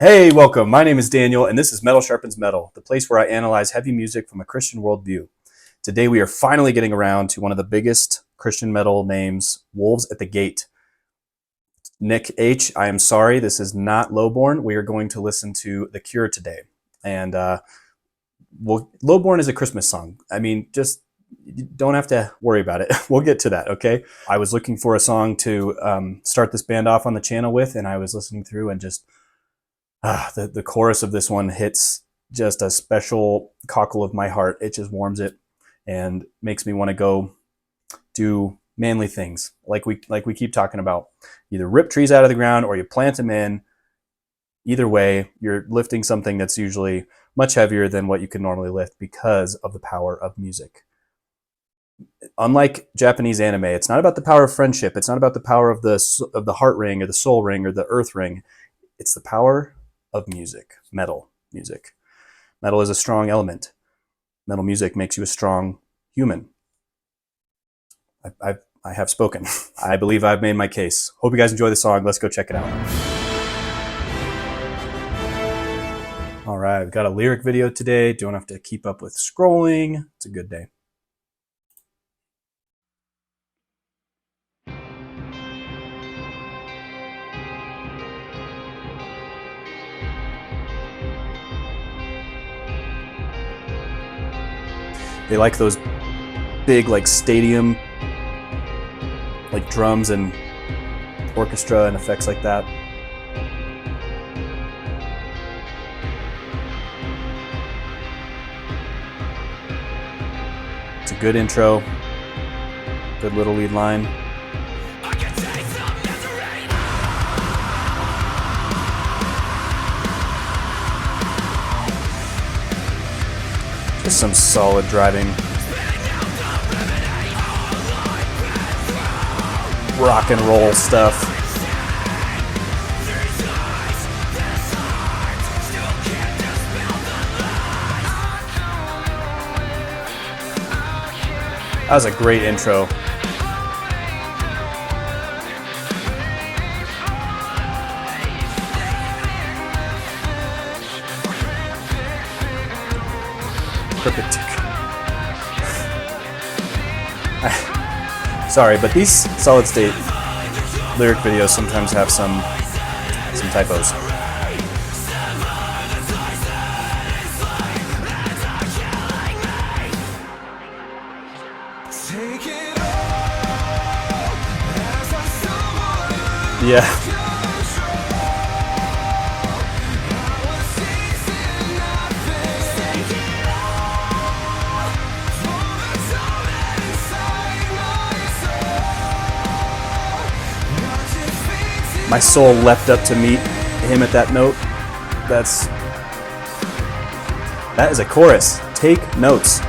Hey, welcome. My name is Daniel, and this is Metal Sharpens Metal, the place where I analyze heavy music from a Christian worldview. Today, we are finally getting around to one of the biggest Christian metal names, Wolves at the Gate. Nick H., I am sorry, this is not Lowborn. We are going to listen to The Cure today. And Lowborn is a Christmas song. I mean, just you don't have to worry about it. We'll get to that, okay? I was looking for a song to start this band off on the channel with, and I was listening through and just the chorus of this one hits just a special cockle of my heart. It just warms it and makes me want to go do manly things like we keep talking about. Either rip trees out of the ground or you plant them in. Either way, you're lifting something that's usually much heavier than what you can normally lift because of the power of music. Unlike Japanese anime, it's not about the power of friendship. It's not about the power of the heart ring or the soul ring or the earth ring. It's the power of music, metal music. Metal is a strong element. Metal music makes you a strong human. I have spoken. I believe I've made my case. Hope you guys enjoy the song. Let's go check it out. All right, we've got a lyric video today. Don't have to keep up with scrolling. It's a good day. They like those big, like stadium, like drums and orchestra and effects like that. It's a good intro, good little lead line. Just some solid driving, rock and roll stuff. That was a great intro. Cryptic. Sorry, but these solid state lyric videos sometimes have some typos. Yeah. My soul leapt up to meet him at that note. That is a chorus. Take notes.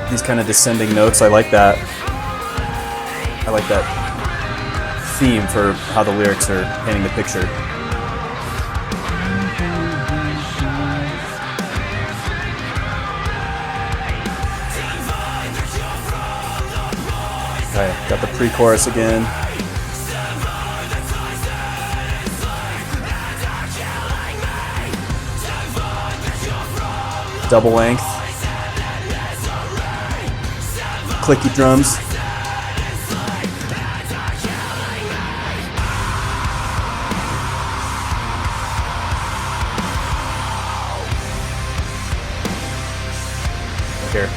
These kind of descending notes, I like that. I like that theme for how the lyrics are painting the picture. Okay, got the pre-chorus again. Double length. Clicky drums. Here.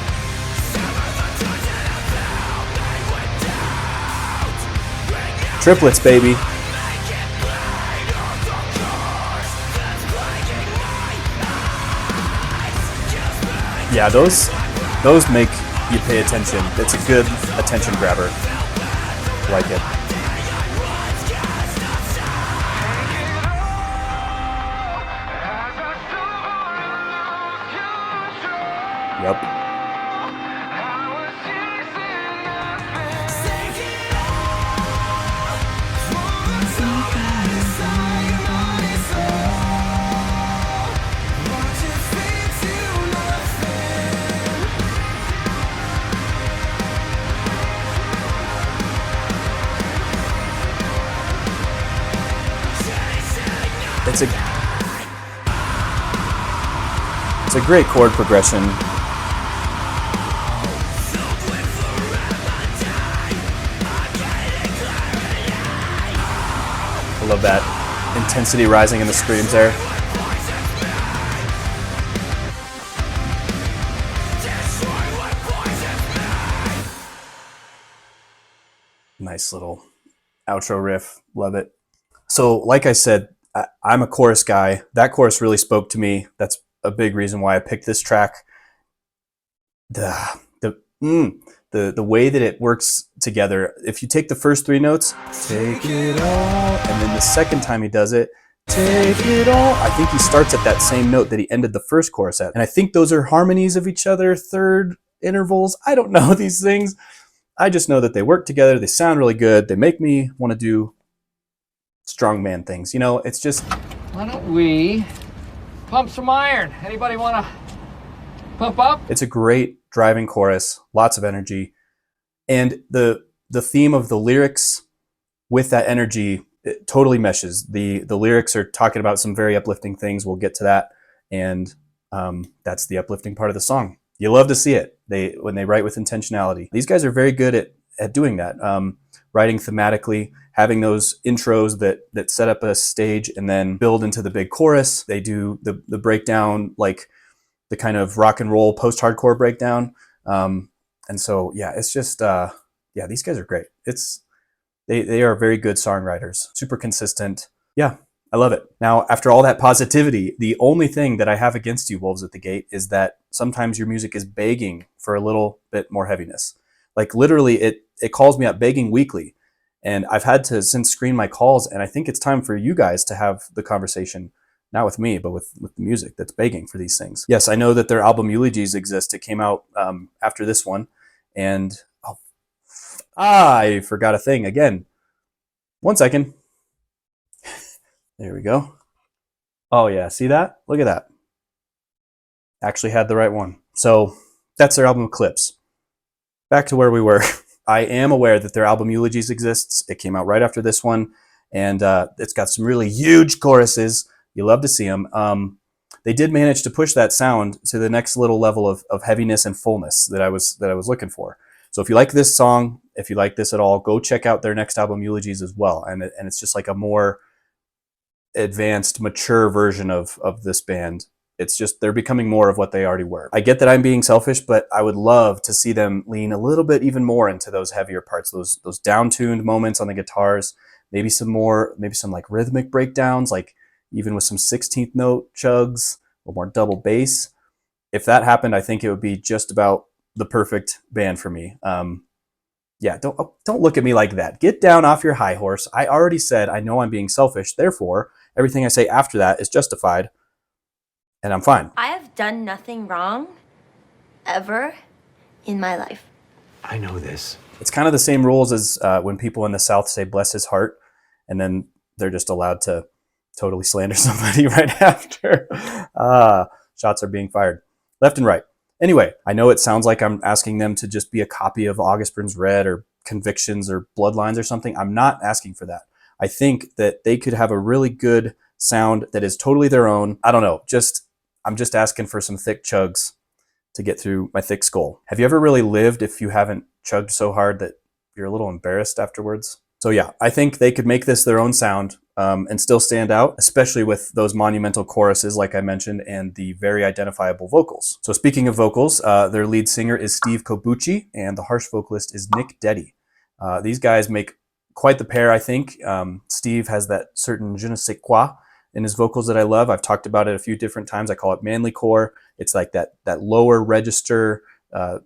Triplets, baby. Yeah, those make you pay attention. It's a good attention grabber. Like it. Yep. It's a great chord progression. I love that intensity rising in the screams there. Nice little outro riff. Love it. So like I said, I'm a chorus guy. That chorus really spoke to me. That's a big reason why I picked this track. The way that it works together. If you take the first three notes, take it all, and then the second time he does it, take it all. I think he starts at that same note that he ended the first chorus at. And I think those are harmonies of each other, third intervals. I don't know these things. I just know that they work together. They sound really good. They make me want to do strongman things. You know, it's just... Why don't we pump some iron? Anybody want to pump up? It's a great driving chorus, lots of energy. And the theme of the lyrics with that energy, it totally meshes. The lyrics are talking about some very uplifting things. We'll get to that. And that's the uplifting part of the song. You love to see it when they write with intentionality. These guys are very good at doing that. Writing thematically, having those intros that set up a stage and then build into the big chorus. They do the breakdown, like the kind of rock and roll post-hardcore breakdown. And so, yeah, it's just, these guys are great. They are very good songwriters, super consistent. Yeah, I love it. Now, after all that positivity, the only thing that I have against you, Wolves at the Gate, is that sometimes your music is begging for a little bit more heaviness. Like literally, it calls me up begging weekly. And I've had to since screen my calls, and I think it's time for you guys to have the conversation, not with me, but with the music that's begging for these things. Yes, I know that their album Eulogies exist. It came out after this one. And I forgot a thing again. 1 second. There we go. Oh yeah, see that? Look at that. Actually had the right one. So that's their album Eclipse. Back to where we were. I am aware that their album Eulogies exists. It came out right after this one, and it's got some really huge choruses. You love to see them. They did manage to push that sound to the next little level of heaviness and fullness that I was looking for. So if you like this song, if you like this at all, go check out their next album Eulogies as well. And it's just like a more advanced, mature version of this band. It's just they're becoming more of what they already were. I get that I'm being selfish, but I would love to see them lean a little bit even more into those heavier parts, those down-tuned moments on the guitars, maybe some like rhythmic breakdowns, like even with some 16th note chugs, a little more double bass. If that happened, I think it would be just about the perfect band for me. Yeah, don't look at me like that. Get down off your high horse. I already said I know I'm being selfish. Therefore, everything I say after that is justified, and I'm fine. I have done nothing wrong ever in my life. I know this. It's kind of the same rules as when people in the South say bless his heart, and then they're just allowed to totally slander somebody right after. Shots are being fired left and right. Anyway, I know it sounds like I'm asking them to just be a copy of August Burns Red or Convictions or Bloodlines or something. I'm not asking for that. I think that they could have a really good sound that is totally their own. I don't know, I'm just asking for some thick chugs to get through my thick skull. Have you ever really lived if you haven't chugged so hard that you're a little embarrassed afterwards? So yeah, I think they could make this their own sound and still stand out, especially with those monumental choruses, like I mentioned, and the very identifiable vocals. So speaking of vocals, their lead singer is Steve Kobuchi, and the harsh vocalist is Nick Deddy. These guys make quite the pair, I think. Steve has that certain je ne sais quoi in his vocals that I love. I've talked about it a few different times. I call it manly core. It's like that lower register,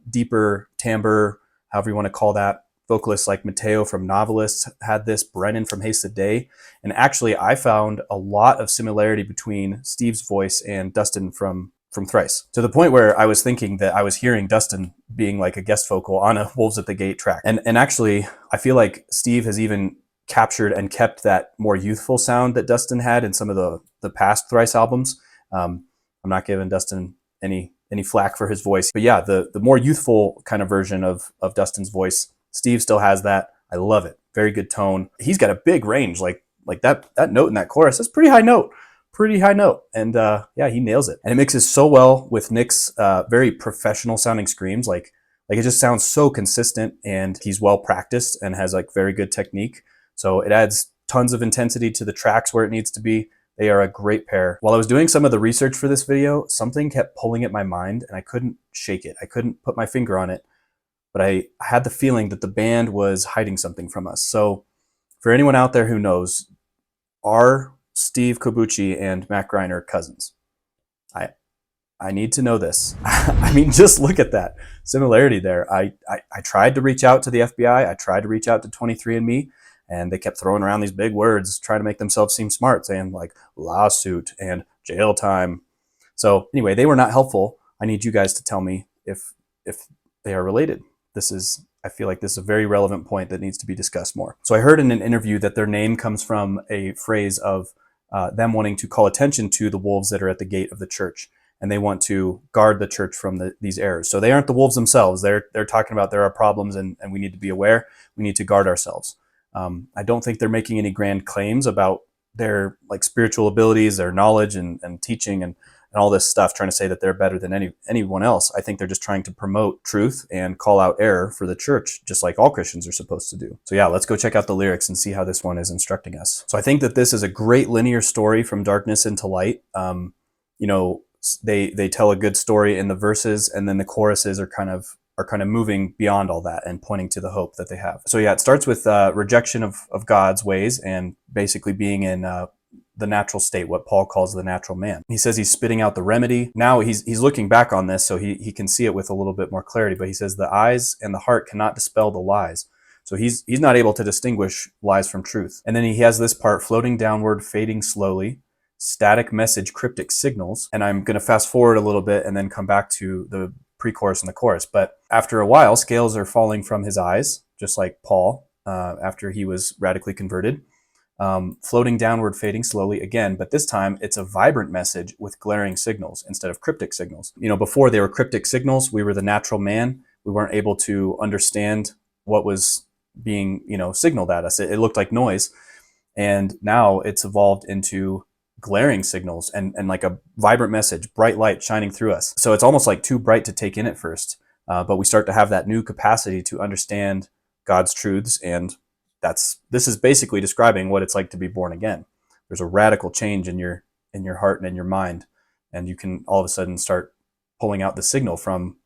deeper timbre, however you want to call that. Vocalists like Mateo from Novelists had this, Brennan from Haste the Day. And actually, I found a lot of similarity between Steve's voice and Dustin from Thrice, to the point where I was thinking that I was hearing Dustin being like a guest vocal on a Wolves at the Gate track. And actually, I feel like Steve has even captured and kept that more youthful sound that Dustin had in some of the past Thrice albums. I'm not giving Dustin any flack for his voice, but yeah, the more youthful kind of version of Dustin's voice, Steve still has that. I love it. Very good tone. He's got a big range, like that note in that chorus. That's a pretty high note pretty high note. And yeah, he nails it. And it mixes so well with Nick's very professional sounding screams. Like it just sounds so consistent, and he's well practiced and has like very good technique. So it adds tons of intensity to the tracks where it needs to be. They are a great pair. While I was doing some of the research for this video, something kept pulling at my mind and I couldn't shake it. I couldn't put my finger on it, but I had the feeling that the band was hiding something from us. So for anyone out there who knows, are Steve Kobuchi and Matt Greiner cousins? I need to know this. I mean, just look at that similarity there. I tried to reach out to the FBI. I tried to reach out to 23andMe, and they kept throwing around these big words, trying to make themselves seem smart, saying like lawsuit and jail time. So anyway, they were not helpful. I need you guys to tell me if they are related. I feel like this is a very relevant point that needs to be discussed more. So I heard in an interview that their name comes from a phrase of them wanting to call attention to the wolves that are at the gate of the church. And they want to guard the church from these errors. So they aren't the wolves themselves. They're talking about there are problems and we need to be aware. We need to guard ourselves. I don't think they're making any grand claims about their like spiritual abilities, their knowledge and teaching and all this stuff, trying to say that they're better than anyone else. I think they're just trying to promote truth and call out error for the church, just like all Christians are supposed to do. So yeah, let's go check out the lyrics and see how this one is instructing us. So I think that this is a great linear story from darkness into light. They tell a good story in the verses, and then the choruses are kind of moving beyond all that and pointing to the hope that they have. So yeah, it starts with rejection of God's ways and basically being in the natural state, what Paul calls the natural man. He says he's spitting out the remedy. Now he's looking back on this, so he can see it with a little bit more clarity, but he says the eyes and the heart cannot dispel the lies. So he's not able to distinguish lies from truth. And then he has this part, floating downward, fading slowly, static message, cryptic signals. And I'm going to fast forward a little bit and then come back to the pre-chorus and the chorus. But after a while, scales are falling from his eyes, just like Paul after he was radically converted. Floating downward, fading slowly again, but this time it's a vibrant message with glaring signals instead of cryptic signals. Before they were cryptic signals, we were the natural man. We weren't able to understand what was being, signaled at us. It looked like noise. And now it's evolved into glaring signals and like a vibrant message, bright light shining through us. So it's almost like too bright to take in at first, but we start to have that new capacity to understand God's truths, and this is basically describing what it's like to be born again. There's a radical change in your heart and in your mind, and you can all of a sudden start pulling out the signal from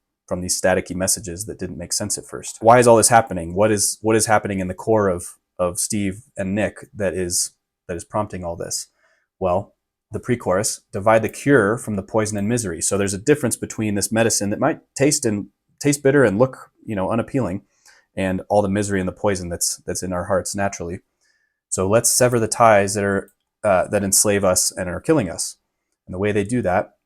these staticky messages that didn't make sense at first. Why is all this happening? What is happening in the core of Steve and Nick that is prompting all this? Well, the pre-chorus, divide the cure from the poison and misery. So there's a difference between this medicine that might taste bitter and look, unappealing, and all the misery and the poison that's in our hearts naturally. So let's sever the ties that enslave us and are killing us. And the way they do that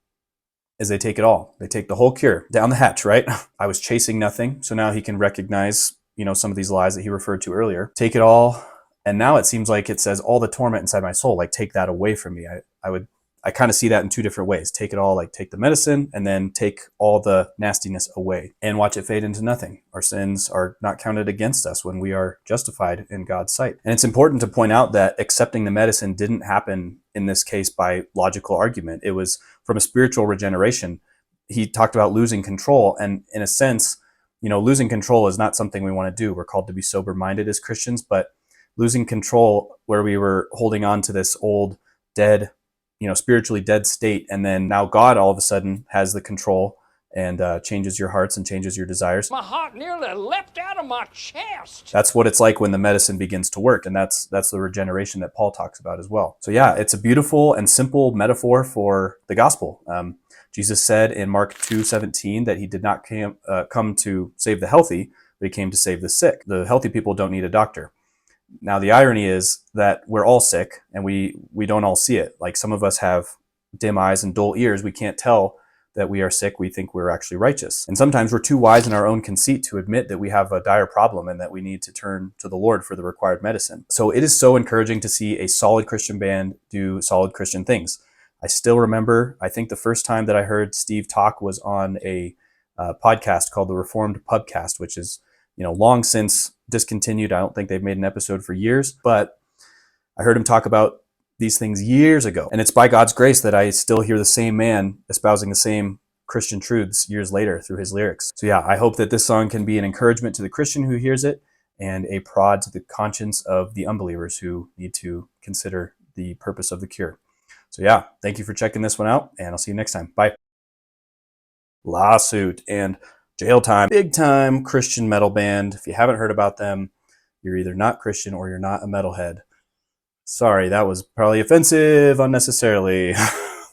is they take it all. They take the whole cure down the hatch, right? I was chasing nothing. So now he can recognize, some of these lies that he referred to earlier. Take it all. And now it seems like it says all the torment inside my soul, like take that away from me. I kind of see that in two different ways. Take it all, like take the medicine, and then take all the nastiness away and watch it fade into nothing. Our sins are not counted against us when we are justified in God's sight. And it's important to point out that accepting the medicine didn't happen in this case by logical argument. It was from a spiritual regeneration. He talked about losing control, and in a sense, losing control is not something we want to do. We're called to be sober-minded as Christians, but losing control where we were holding on to this old, dead, spiritually dead state. And then now God all of a sudden has the control and changes your hearts and changes your desires. My heart nearly leapt out of my chest. That's what it's like when the medicine begins to work. And that's the regeneration that Paul talks about as well. So yeah, it's a beautiful and simple metaphor for the gospel. Jesus said in Mark 2:17 that he did not come to save the healthy, but he came to save the sick. The healthy people don't need a doctor. Now, the irony is that we're all sick and we don't all see it. Like some of us have dim eyes and dull ears. We can't tell that we are sick. We think we're actually righteous. And sometimes we're too wise in our own conceit to admit that we have a dire problem and that we need to turn to the Lord for the required medicine. So it is so encouraging to see a solid Christian band do solid Christian things. I still remember, I think the first time that I heard Steve talk was on a podcast called the Reformed Pubcast, which is long since discontinued. I don't think they've made an episode for years, but I heard him talk about these things years ago. And it's by God's grace that I still hear the same man espousing the same Christian truths years later through his lyrics. So yeah, I hope that this song can be an encouragement to the Christian who hears it and a prod to the conscience of the unbelievers who need to consider the purpose of the cure. So yeah, thank you for checking this one out, and I'll see you next time. Bye. Lawsuit and Jail Time. Big time Christian metal band. If you haven't heard about them, you're either not Christian or you're not a metalhead. Sorry, that was probably offensive unnecessarily.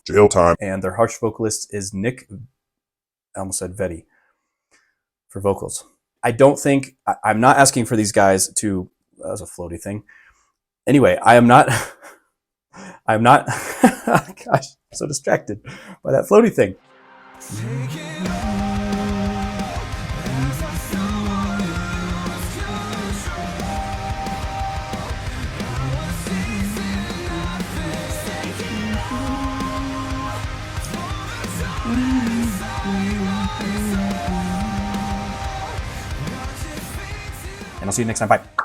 Jail Time. And their harsh vocalist is Nick, I almost said Vetti, for vocals. I'm not asking for these guys to, that was a floaty thing. Anyway, I'm not, gosh, I'm so distracted by that floaty thing. And I'll see you next time. Bye.